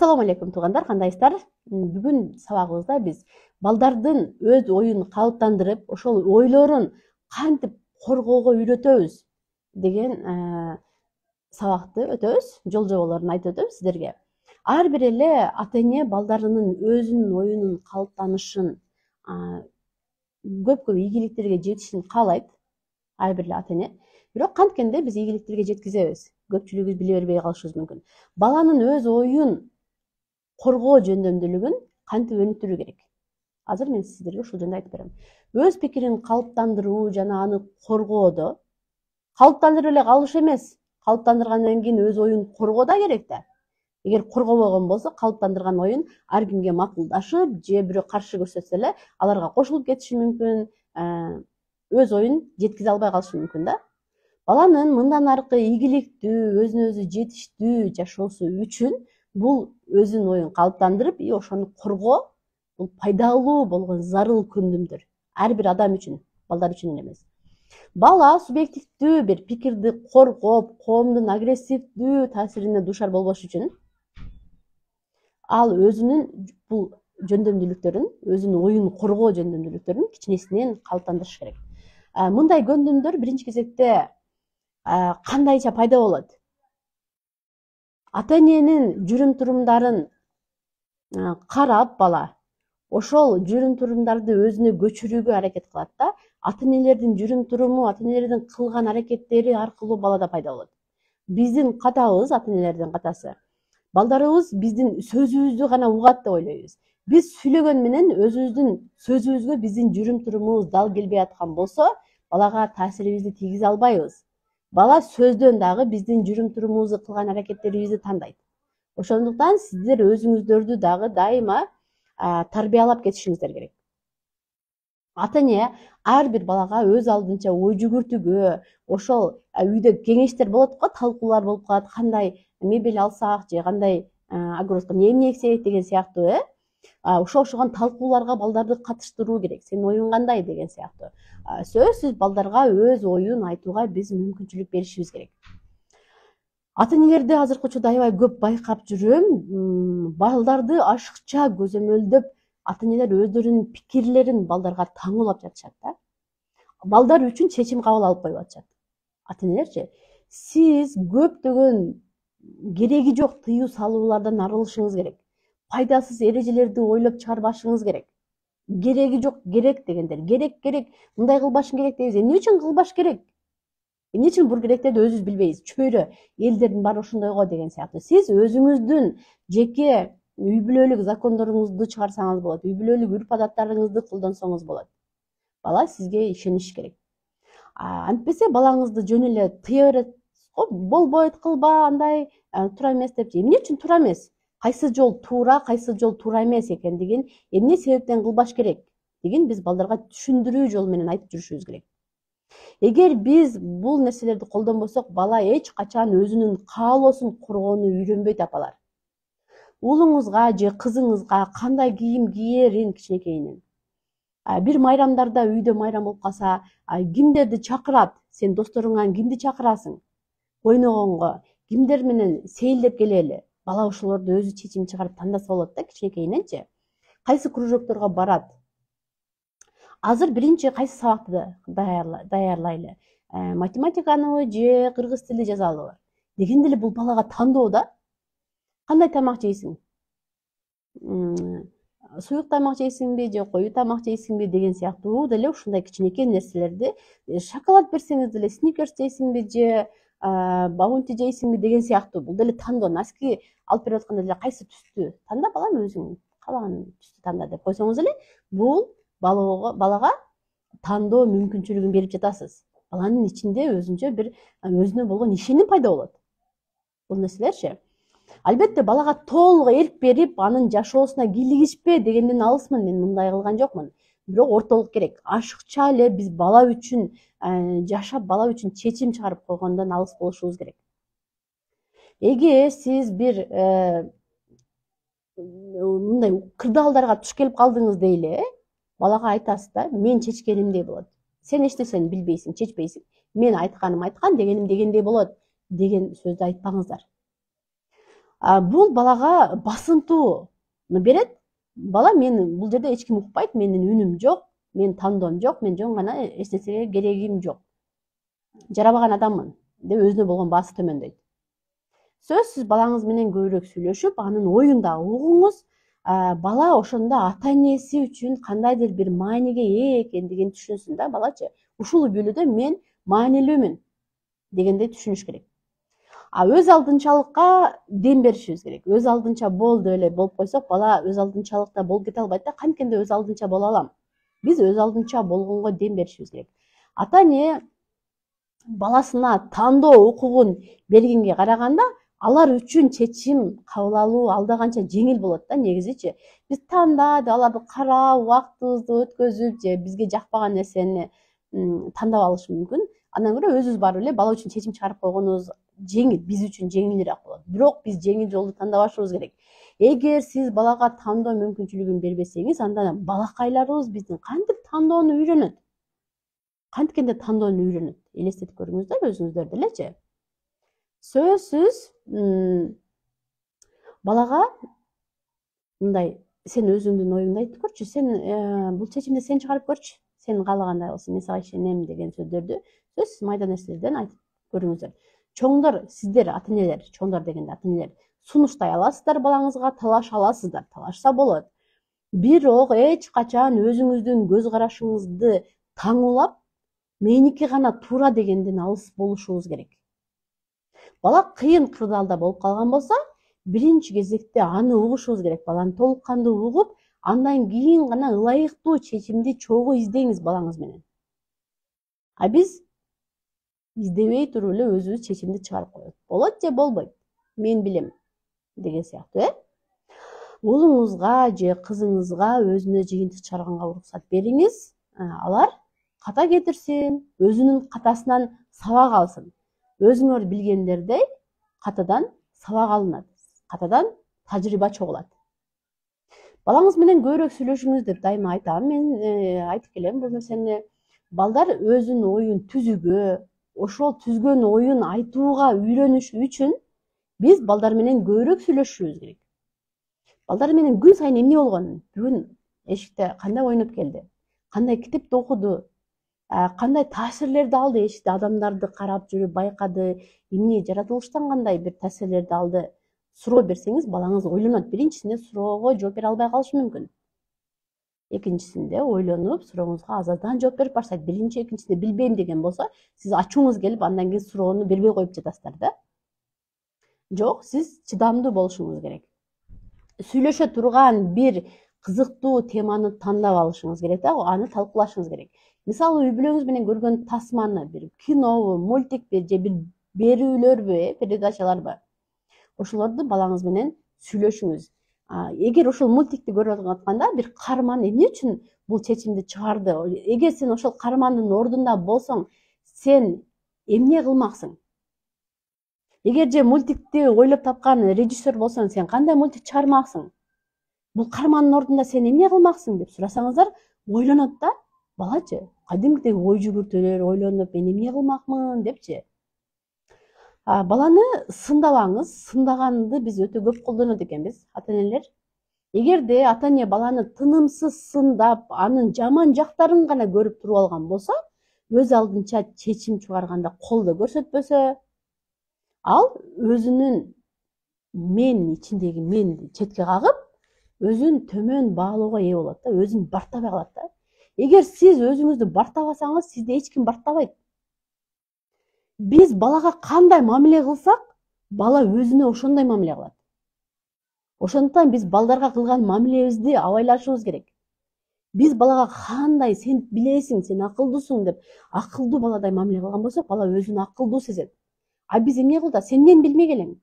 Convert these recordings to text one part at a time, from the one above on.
Ассаламу алейкум туугандар, кандайсыздар? Бүгүн сабагыбызда биз балдардын өз оюн калыптандырып, ошол ойлорун кантип коргоого үйрөтөбүз деген сабакты өтөбүз. Жол жоболорун айтып өтөбүз сиздерге. Ар бир эле ата эне балдарынын өзүнүн оюнун калыптанышын, көп ийгиликтерге жетишин каалайт. Ар бир эле ата эне. Бирок канткенде биз ийгиликтерге жеткизебиз. Көпчүлүгүбүз биле бербей калышыбыз мүмкүн. Баланын өз оюн коргоо жөндөмдүүлүгүн кантип өнүктүрүү керек? Азыр мен сиздерге ушул жөнүндө айтып берем. Өз пикирин калыптандыруу жана аны коргоодо калыптандырып эле калыш эмес. Калыптандыргандан кийин өз оюн коргоо да керек да. Эгер коргобогон болсо, калыптандырган оюн ар кимге макулдашып, же бирөө каршы көрсөтсө эле, аларга кошулуп кетиши мүмкүн, өз оюн жеткизе албай калышы мүмкүн да. Баланын мындан аркы ийгиликтүү, өзүнө өзү жетиштүү жашоосу үчүн бул өзүнүн оюн калыптандырып, ошону коргоо бул пайдалуу болгон зарыл көндүмдөр. Ар бир адам үчүн, балдар үчүн эле эмес. Бала субъективдүү бир пикирди коргоп, коомдун агрессивдүү таасирине дуушар болбош үчүн ал өзүнүн бул жөндөмдүүлүктөрүн, өзүнүн оюн коргоо жөндөмдүүлүктөрүн кичинесинен калыптандырыш керек. Мындай көндүмдөр биринчи кезекте кандайча пайда болот? Ата эненин жүрүм турумдарын карап бала ошол жүрүм турумдарды өзүнө көчүрүүгө аракет кылат да. Ата энелердин жүрүм туруму, ата энелердин кылган аракеттери аркылуу балада пайда болот. Биздин катабыз, ата энелердин катасы. Балдарыбыз биздин сөзүбүздү гана угат деп ойлойбуз. Биз сүйлөгөн менен өзүбүздүн сөзүбүзгө биздин жүрүм турумубуз дал келбей аткан болсо, балага таасирибизди тийгизе албайбыз. Бала сөздөн дагы биздин жүрүм турумубузду, кылган аракеттерибизди тандайт. Ошондуктан сиздер өзүңүздөрдү дагы дайыма тарбиялап кетишиңиздер керек. Ата эне ар бир балага өз алдынча ой жүгүртүүгө, ошол үйдө кеңештер болот го, талкуулар болуп калат, кандай мебель алсак же кандай огородко эмне эксек деген сыяктуу, ошогон талкууларга балдарды катыштыруу керек. Сенин оюң кандай деген сыяктуу. Сөзсүз балдарга өз оюн айтууга биз мүмкүнчүлүк беришибиз керек. Ата энелерди азыркы учурда аябай көп байкап жүрөм. Балдарды ашыкча көзөмөлдөп, ата энелер өздөрүнүн пикирлерин балдарга таңуулап жатышат да. Балдар үчүн чечим кабыл алып коюп атышат. Ата энелерчи, сиз көптөгөн кереги жок тыюу салуулардан арылышыңыз керек. Пайдасыз эрежелерди ойлоп чыгарбашыңыз керек. Кереги жок керек дегендер, керек, мындай кылбашың керек дейбиз. Эмне үчүн кылбаш керек? Эмне үчүн бур керектерди өзүбүз билбейбиз. Чөйрө, элдердин баары ошондойго деген сыяктуу. Сиз өзүңүздүн жеке үй бүлөлүк закондоруңузду чыгарсаңыз болот, үй бүлөлүк үрп адаттарыңызды колдонсоңуз болот. Бала сизге ишениш керек. Антпесе балаңызды жөн эле тыя берет, болбойт, кылба, андай туура эмес деп. Эмне үчүн туура эмес? Кайсы жол туура, кайсы жол туура эмес экендигин, эмне себептен кылбаш керек деген биз балдарга түшүндүрүү жолу менен айтып жүрүшүбүз керек. Эгер биз бул нерселерди колдонбосок, бала эч качан өзүнүн каалоосун коргоону үйрөнбөйт апалар. Уулуңузга же кызыңызга кандай кийим кийерин кичинекейинен. Бир майрамдарда үйдө майрам болуп калса, кимдерди чакырат? Сен досторуңан кимди чакырасың? Ойногонго, кимдер менен сейилдеп келели? Бала ошолорду өзү чечим чыгарып тандаса болот да кичинекейиненчи. Кайсы кружокторго барат? Азыр биринчи кайсы сабакты даярлайлы? Математиканыбы же кыргыз тили жазалыбы? Дегенде эле бул балага тандоо да. Кандай тамак жейсиң? Суюк тамак жейсиңби же коюу тамак жейсиңби деген сыяктуу деле ушундай кичинекей нерселерди, шоколад берсеңиз деле сникерс жейсиңби же баунти жейсиңби деген сыяктуу. Бул деле тандоо. Носки алып берип атканда деле кайсы түстү танда балам, өзүң каалаган түстү танда деп койсоңуз эле, бул балага тандоо мүмкүнчүлүгүн берип жатасыз. Баланын ичинде өзүнчө бир өзүнө болгон ишеним пайда болот. Бул нерселерчи. Албетте балага толук эрк берип, анын жашоосуна кийлигишпе дегенден алысмын, мен мындай кылган жокмун. Бирок ортолук керек. Ашыкча эле биз бала үчүн жашап, бала үчүн чечим чыгарып койгондон алыс болушубуз керек. Эгер сиз бир мындай кырдаалдарга туш келип калдыңыз дейли, балага айтасыз да, мен чечкенимдей болот. Сен эчтесени билбейсиң, чечпейсиң. Мен айтканым айткан, дегеним дегендей болот деген сөздү айтпаңыздар. Бул балага басынтууну берет. Бала мен бул жерде эч ким укпайт, менин үнүм жок, менин тандоом жок, мен жөн гана эч нерсеге керегим жок, жарабаган адаммын деп өзүнө болгон баасы төмөндөйт. Сөзсүз балаңыз менен көбүрөөк сүйлөшүп, анын оюн да угуңуз. Бала ошондо ата энеси үчүн кандайдыр бир мааниге ээ экендигин түшүнсүн да балачы. Ушул үйлөдө мен маанилүүмүн дегендей түшүнүш керек. Өз алдынчалыкка дем беришибиз керек. Өз алдынча бол деп эле болуп койсок, бала өз алдынчалыкта болуп кете албайт да. Канткенде өз алдынча боло алам? Биз өз алдынча болгонго дем беришибиз керек. Ата эне баласына тандоо укугун бергенге караганда, алар үчүн чечим кабыл алуу алда канча жеңил болот да негизичи. Биз тандап, аларды карап, убактыбызды өткөзүп, же бизге жакпаган нерсени тандап алыш мүмкүн. Андан көрө өзүбүз барып эле бала үчүн чечим чыгарып койгонубуз жеңил, биз үчүн жеңилирээк болот. Бирок биз жеңил жолду тандабашыбыз керек. Эгер сиз балага тандоо мүмкүнчүлүгүн бербесеңиз, анда балакайларыбыз биздин кантип тандоону үйрөнөт? Канткенде тандоону үйрөнөт? Элестетип көрүңүздөр өзүңүздөр делечи. Сөзсүз балага мындай, сен өзүңдүн оюңду айтып көрчү, сен бул чечимди сен чыгарып көрчү, сен каалагандай болсун, мен сага ишенем деген сөздөрдү сөзсүз майда нерселерден айтып көрүңүздөр. Чоңдор, сиздер ата энелер, чоңдор дегенде ата энелер сунуштай аласыздар балаңызга, талаша аласыздар, талашса болот. Бирок эч качан өзүңүздүн көз карашыңызды таңуулап, меники гана туура дегенден алыс болушубуз керек. Бала кыйын кырдаалда болуп калган болсо, биринчи кезекте аны угушубуз керек. Баланы толук кандуу угуп, андан кийин гана ылайыктуу чечимди чогуу издеңиз балаңыз менен. Биз издебей туруп эле өзүбүз чечимди чыгарып коебуз. Болот же болбойт, мен билем деген сыяктуу, Уулуңузга же кызыңызга өзүнө жыйынтык чыгарганга уруксат бериңиз. Алар ката кетирсин, өзүнүн катасынан сабак алсын. Өзүңөр билгендердей катадан сабак алынат, катадан тажрыйба чогулат. Балаңыз менен көбүрөөк сүйлөшүңүз деп дайыма айтам. Мен айтып келем бул нерсени. Балдар өзүнүн оюн түзүүгө, ошол түзгөн оюн айтууга үйрөнүш үчүн биз балдар менен көбүрөөк сүйлөшүшүбүз керек. Балдар менен күн сайын эмне болгон? Бүгүн эшикте кандай ойноп келди? Кандай китепти окуду? Кандай таасирлерди алды? Эшикте адамдарды карап жүрүп байкады, эмне жаратылыштан кандай бир таасирлерди алды? Суроо берсеңиз, балаңыз ойлонот. Биринчисинде суроого жооп бере албай калышы мүмкүн. Экинчисинде ойлонуп, сурооңузга азадан жооп берип баштайт. Биринчи, экинчисинде билбейм деген болсо, сиз ачууңуз келип, андан кийин суроону бербей коюп жатасыздар да. Жок, сиз чыдамдуу болушуңуз керек. Сүйлөшө турган бир кызыктуу теманы тандап алышыңыз керек да, аны талкуулашыңыз керек. Мисалы, үй бүлөңүз менен көргөн тасманы, бир кинобу, мультикпи же бир берүүлөрбү, передачаларбы? Ошолорду балаңыз менен сүйлөшүңүз. Эгер ошол мультикти көрүп атканда бир каарман эмне үчүн бул чечимди чыгарды? Эгер сен ошол каармандын ордунда болсоң, сен эмне кылмаксың? Эгер же мультикти ойлоп тапкан режиссер болсоң, сен кандай мультик чыгармаксың? Бул каармандын ордунда сен эмне кылмаксың деп сурасаңыздар, ойлонот да, балачы. Кадимкидей ой жүгүртөлөр ойлонуп, мен эмне кылмакмын депчи. Баланы сындабаңыз. Сындаганды биз өтө көп колдонот экенбиз, ата энелер. Эгерде ата эне баланы тынымсыз сындап, анын жаман жактарын гана көрүп туруп алган болсо, өз алдынча чечим чыгарганда колдоо көрсөтпөсө, ал өзүнүн мен ичиндеги менди четке кагып, өзүн төмөн баалоого ээ болот да, өзүн бартабай калат да. Эгер сиз өзүңүздү бартабасаңыз, сизди эч ким бартабайт. Биз балага кандай мамиле кылсак, бала өзүнө ошондой мамиле кылат. Ошондуктан биз балдарга кылган мамилебизди абайлашыбыз керек. Биз балага кандай сен билесиң, сен акылдуусуң деп акылдуу баладай мамиле кылган болсок, бала өзүн акылдуу сезет. Биз эмне кылды? Сен эмнени билмей келең?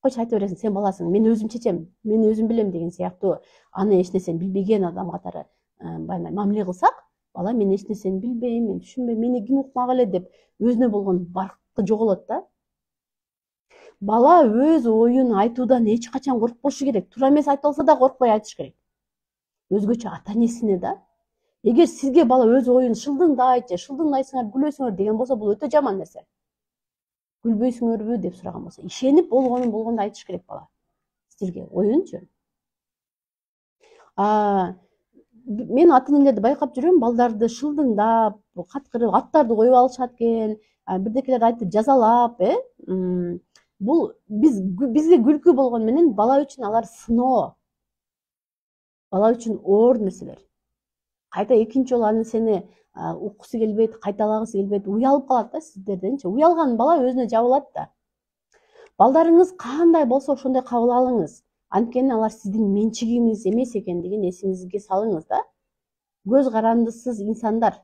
Койчу, айта бересиң, сен баласың, мен өзүм чечем, мен өзүм билем деген сыяктуу аны эч нерсени билбеген адам катары баягындай мамиле кылсак, бала мен эч нерсени билбейм, мен түшүнбөйм, мени ким укмак эле деп өзүнө болгон баркты жоголот да. Бала өз оюн айтуудан эч качан коркпошу керек. Туура эмес айтып алса да коркпой айтыш керек. Өзгөчө ата энесине да. Эгер сизге бала өз оюн шылдыңдайт же шылдыңдайсыңар, күлөсүңөр деген болсо, бул өтө жаман нерсе. Күлбөйсүңөрбү деп сураган болсо, ишенип болгондо айтыш керек бала. силерге оюнчу. Мен ата энелерди байкап жүрөм, балдарды шылдыңдап, каткырып, аттарды коюп алышат экен, бирдекелерди айтып жазалап, бул бизге күлкү болгону менен бала үчүн алар сыноо, бала үчүн оор нерселер. Кайта экинчи жолу аны сени уккусу келбейт, кайталагысы келбейт, уялып калат да сиздерденчи. Уялган бала өзүнө жабылат да. Балдарыңыз кандай болсо ошондой кабыл алыңыз. Анткени алар сиздин менчигиңиз эмес экендигин эсиңизге салыңыз да. Көз карандысыз инсандар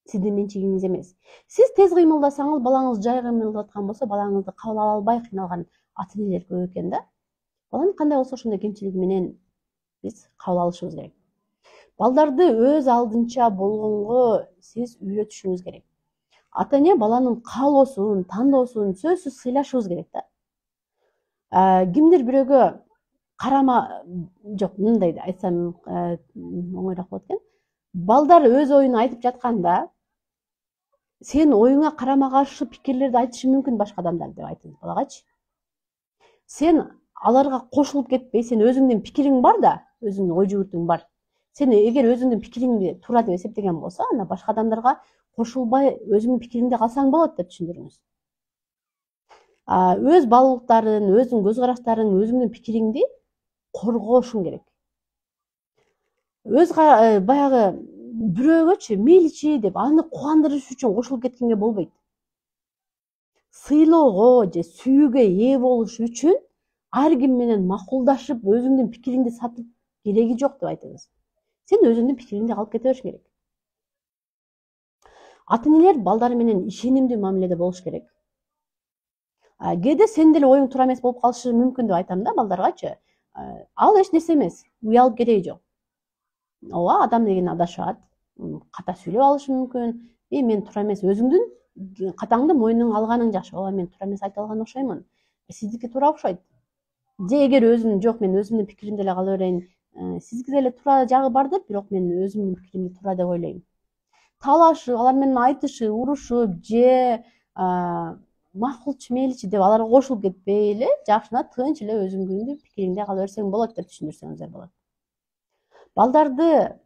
сиздин менчигиңиз эмес. Сиз тез кыймылдасаңыз, балаңыз жай кыймылдап аткан болсо, балаңызды кабыл ала албай кыйналган ата энелер көп экен да. Баланын кандай болсо ошондой кемчилиги менен биз кабыл алышыбыз керек. Балдарды өз алдынча болгонго сиз үйрөтүшүңүз керек. Ата эне баланын каалоосун, тандоосун сөзсүз сыйлашыбыз керек да. Кимдир бирөөгө карама, жок, мындай айтсам оңоюраак болот экен. Балдар өз оюн айтып жатканда, сен оюңа карама каршы пикирлерди айтышы мүмкүн башка адамдар деп айтыңыз балагачы. Сен аларга кошулуп кетпей, сен өзүңдүн пикириң бар да, өзүңдүн ой жүгүртүң бар. Сен эгер өзүңдүн пикириңди туура деп эсептеген болсо, анда башка адамдарга кошулбай өзүңдүн пикириңде калсаң болот деп түшүндүрүңүз. Өз баалуулуктарын, өзүңдүн көз караштарың, өзүңдүн пикириңди коргошуң керек. Өз баягы бирөөгөчү мейличи деп аны кубандырыш үчүн кошулуп кеткенге болбойт. Сыйлоого же сүйүүгө ээ болуш үчүн ар ким менен макулдашып, өзүңдүн пикириңди сатып кереги жок деп айтыңыз. Сен өзүңдүн пикириңди калып кете беришиң керек. Ата энелер балдары менен ишенимдүү мамиледе болуш керек. Кээде сен деле оюң туура эмес болуп калышы мүмкүн деп айтам да балдаргачы. Ал эч нерсе эмес, уялып кереги жок. Ооба, адам деген адашат, ката сүйлөп алышы мүмкүн. Мен туура эмес, өзүңдүн катаңды мойнуңа алганың жакшы. Ооба, мен туура эмес айта алган окшоймун. Сиздики туура окшойт. Же эгер өзүм жок, мен өзүмдүн пикиримде эле кала берейин. Сиздики деле туура жагы бардыр, бирок мен өзүмдүн пикиримди туура деп ойлойм. Талашып, алар менен айтышып, урушуп же макулчу мейличи деп аларга кошулуп кетпей эле, жакшына тынч эле өзүңдүн пикириңде кала берсең болот деп түшүндүрсөңүздөр болот. Балдарды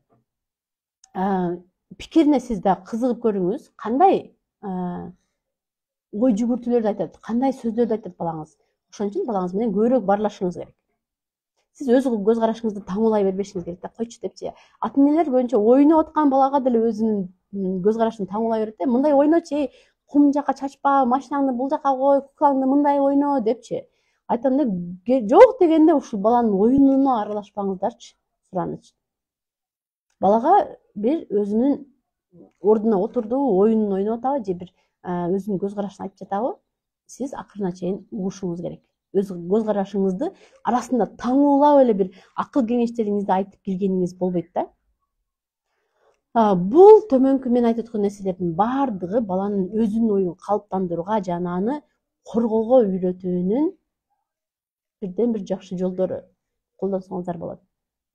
пикирине сиз да кызыгып көрүңүз. Кандай ой жүгүртүүлөрдү айтат, кандай сөздөрдү айтат балаңыз. Ошон үчүн балаңыз менен көбүрөөк баарлашышыңыз керек. Сиз өз көз карашыңызды таңуулай бербешиңиз керек да, койчу депчи. Ата энелер көбүнчө ойноп аткан балага деле өзүнүн көз карашын таңуулай берет да. Мындай ойночу, кум жака чачпа, машинаңды бул жака кой, куклаңды мындай ойно депчи. Айтам да, жок дегенде ушул баланын оюнуна аралашпаңыздарчы, сураныч. Балага бир өзүнүн ордуна отурду, оюнун ойноп атабы же бир өзүнүн көз карашын айтып жатабы, сиз акырына чейин угушуңуз керек. Өз көз карашыңызды арасында таңуулап эле бир акыл кеңештериңизди айтып киргениңиз болбойт да. Бул төмөнкү мен айтып өткөн нерселердин баардыгы баланын өзүнүн оюн калыптандырууга жана аны коргоого үйрөтүүнүн бирден бир жакшы жолдору. Колдонсоңуздар болот.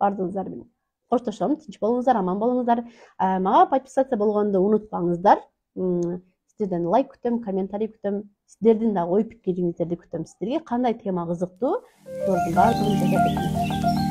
Баардыгыңыздар менен коштошом, тынч болуңуздар, аман болуңуздар. Мага подписаться болгонду унутпаңыздар. Сиздерден лайк күтөм, комментарий күтөм. Сиздердин да ой пикириңиздерди күтөм. Сиздерге кандай тема кызыктуу, ошолордун баардыгын жаза бериңиз.